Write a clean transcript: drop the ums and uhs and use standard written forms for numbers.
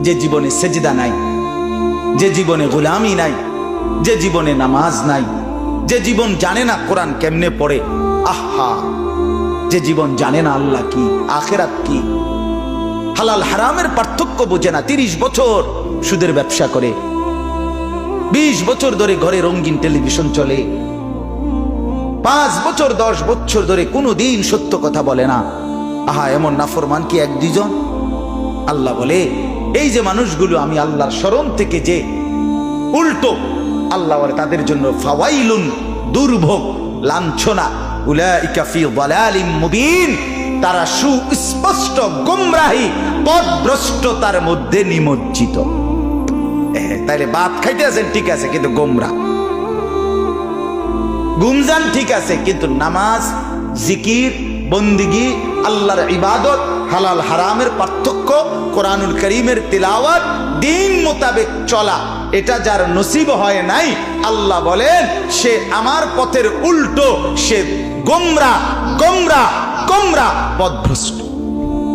যে জীবনে সেজদা নাই, যে জীবনে গোলামি নাই, যে জীবনে নামাজ নাই, যে জীবন জানে না কোরআন কেমনে পড়ে, আহা, যে জীবন জানে না আল্লাহ কি, আখিরাত কি, হালাল হারামের পার্থক্য বোঝে না। 30 বছর সুদের ব্যবসা করে, 20 বছর ধরে ঘরে রঙিন টেলিভিশন চলে, 5 বছর 10 বছর ধরে কোনোদিন সত্য কথা বলে না। আহা, এমন নাফরমান কি 1-2 জন? আল্লাহ বলে এই যে মানুষগুলো আমি আল্লাহর শরণ থেকে যে উল্টো, আল্লাহ বলে তাদের জন্য ফাওয়াইলুন, দুর্ভোগ, লাঞ্ছনা, উলাইকা ফি যালালিম মুবিন, তারা সুস্পষ্ট গোমরাহি পথভ্রষ্টতার মধ্যে নিমজ্জিত। তাইলে ভাত খাইতে আছেন ঠিক আছে, কিন্তু গোমরা। গুমজান ঠিক আছে, কিন্তু নামাজ, জিকির, বন্দিগি, আল্লাহর ইবাদত, হালাল হারামের পার্থক্য, কোরআনুল কারীমের তিলাওয়াত, দিন মোতাবেক চলা, এটা যার নসিব হয় নাই, আল্লাহ বলেন সে আমার পথের উল্টো, সে গোমরা গোমরা গোমরা পথভ্রষ্ট।